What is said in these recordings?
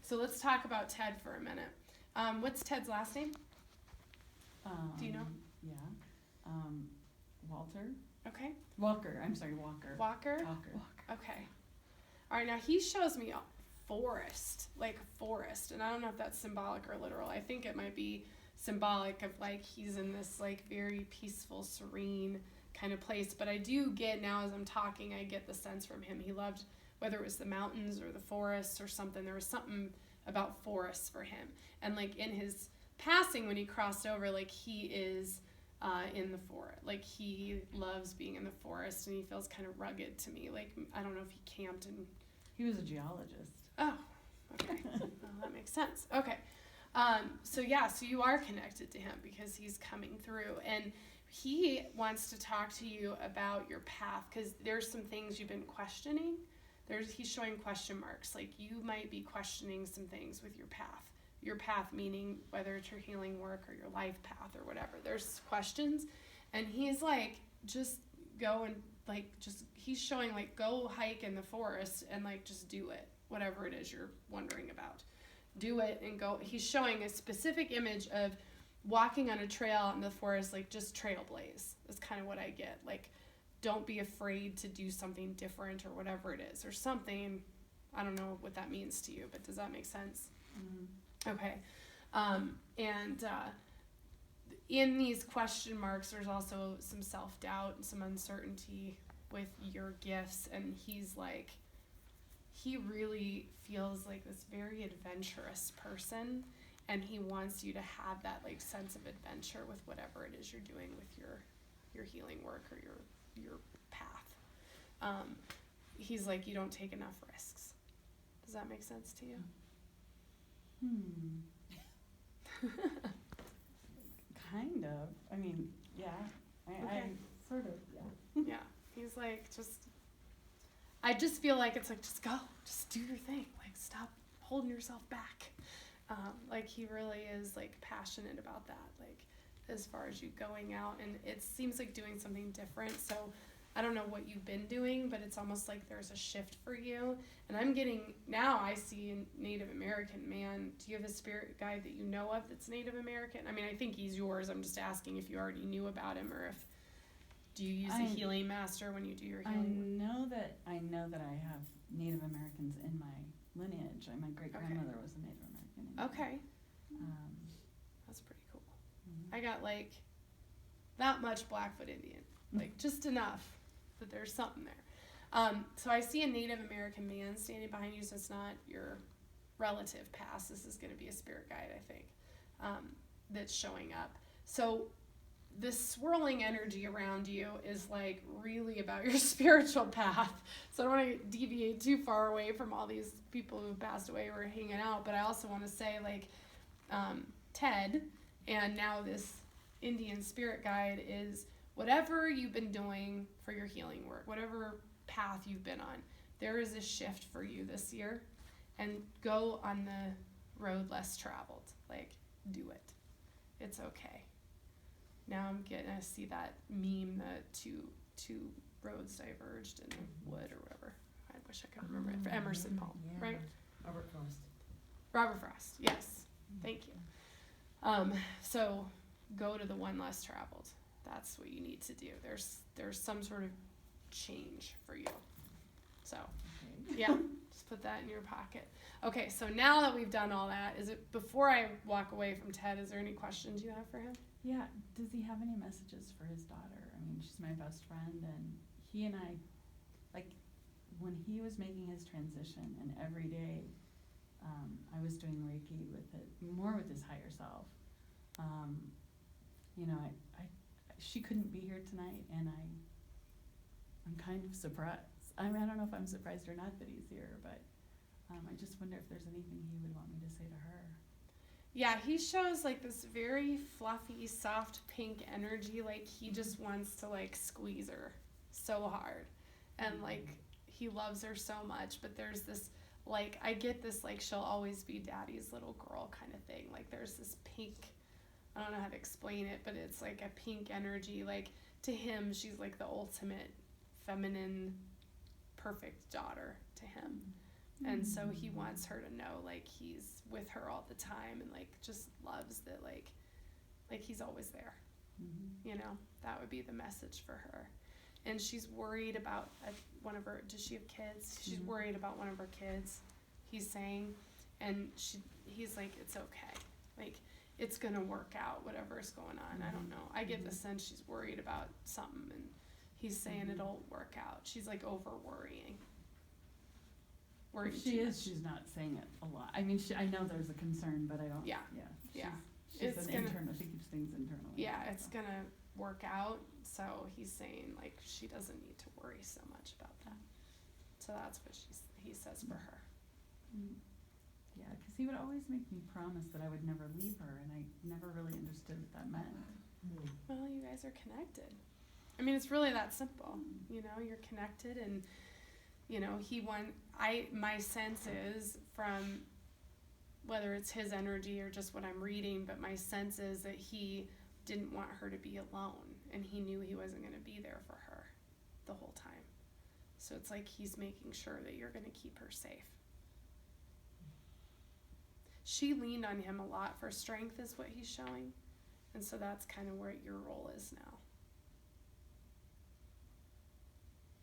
So let's talk about Ted for a minute. What's Ted's last name? Do you know? Yeah. Walter. Okay. Walker. I'm sorry, Walker. Walker? Walker. Okay. All right, now he shows me a forest, like a forest, and I don't know if that's symbolic or literal. I think it might be symbolic of like he's in this like very peaceful, serene kind of place. But I do get now as I'm talking, I get the sense from him he loved whether it was the mountains or the forests or something. There was something about forests for him, and like in his passing when he crossed over, like he is in the forest. Like he loves being in the forest, and he feels kind of rugged to me. Like I don't know if he camped in. He was a geologist. Oh, okay. Well, that makes sense. Okay. So you are connected to him because he's coming through, and he wants to talk to you about your path because there's some things you've been questioning. He's showing question marks. Like you might be questioning some things with your path. Your path meaning whether it's your healing work or your life path or whatever. There's questions, and he's like, just go and like, just, he's showing like, go hike in the forest and like, just do it. Whatever it is you're wondering about. Do it and go. He's showing a specific image of walking on a trail in the forest, like just trailblaze. That's kind of what I get. Like, don't be afraid to do something different or whatever it is. Or something, I don't know what that means to you, but does that make sense? Mm-hmm. Okay. In these question marks, there's also some self-doubt and some uncertainty with your gifts. And he's like, he really feels like this very adventurous person, and he wants you to have that like sense of adventure with whatever it is you're doing with your healing work or your path. He's like, you don't take enough risks. Does that make sense to you? Kind of. I mean, yeah. Okay. I sort of, yeah. Yeah. He's like, I just feel like it's like, just go, just do your thing. Like, stop holding yourself back. Like, he really is, like, passionate about that, like, as far as you going out. And it seems like doing something different. So I don't know what you've been doing, but it's almost like there's a shift for you. And now I see a Native American man. Do you have a spirit guide that you know of that's Native American? I mean, I think he's yours. I'm just asking if you already knew about him, or do you use a healing master when you do your healing? I know that I have Native Americans in my lineage. My great-grandmother was a Native American. Okay. That's pretty cool. Mm-hmm. I got like that much Blackfoot Indian, like just enough that there's something there. So I see a Native American man standing behind you, so it's not your relative past. This is going to be a spirit guide, I think, that's showing up. So this swirling energy around you is like really about your spiritual path. So I don't want to deviate too far away from all these people who passed away who are hanging out, but I also want to say like Ted and now this Indian spirit guide is whatever you've been doing for your healing work, whatever path you've been on, there is a shift for you this year, and go on the road less traveled. Like, do it. It's okay. Now I'm getting to see that meme, the two roads diverged in the wood or whatever. I wish I could remember it. For Emerson Paul, yeah. Right? Robert Frost, yes. Thank you. So go to the one less traveled. That's what you need to do. There's some sort of change for you. So, yeah, just put that in your pocket. Okay, so now that we've done all that, before I walk away from Ted, is there any questions you have for him? Yeah, does he have any messages for his daughter? I mean, she's my best friend, and he and I, like, when he was making his transition, and every day I was doing Reiki more with his higher self. She couldn't be here tonight, and I'm kind of surprised. I mean, I don't know if I'm surprised or not that he's here, but I just wonder if there's anything he would want me to say to her. Yeah, he shows like this very fluffy, soft pink energy. Like he just wants to like squeeze her so hard. And like he loves her so much. But there's this like, I get this like she'll always be daddy's little girl kind of thing. Like there's this pink, I don't know how to explain it, but it's like a pink energy. Like to him, she's like the ultimate feminine, perfect daughter to him. And so he wants her to know, like, he's with her all the time and, like, just loves that, like he's always there. You know, that would be the message for her. And she's worried about one of her, does she have kids? She's worried about one of her kids, he's saying. And he's like, it's okay. Like, it's going to work out, whatever's going on. I don't know. I get the sense she's worried about something, and he's saying it'll work out. She's, like, over-worrying. She is. She's not saying it a lot. I mean, I know there's a concern, but I don't. Yeah. Yeah. She's an internal. She keeps things internally. Yeah, it's going to work out. So he's saying, like, she doesn't need to worry so much about that. So that's what he says for her. Yeah, because he would always make me promise that I would never leave her, and I never really understood what that meant. Well, you guys are connected. I mean, it's really that simple. You know, you're connected, and, you know, my sense is from, whether it's his energy or just what I'm reading, but my sense is that he didn't want her to be alone, and he knew he wasn't going to be there for her the whole time. So it's like he's making sure that you're going to keep her safe. She leaned on him a lot for strength, is what he's showing. And so that's kind of where your role is now.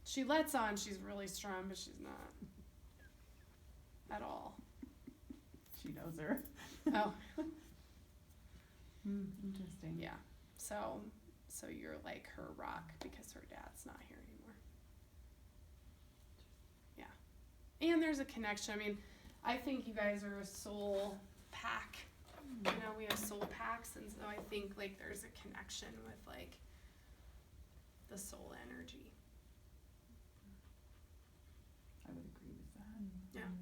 She lets on she's really strong, but she's not. At all. She knows her. Oh. Interesting. Yeah. So you're like her rock because her dad's not here anymore. Yeah. And there's a connection. I mean, I think you guys are a soul pack. You know, we have soul packs, and so I think, like, there's a connection with, like, the soul energy. I would agree with that. Yeah.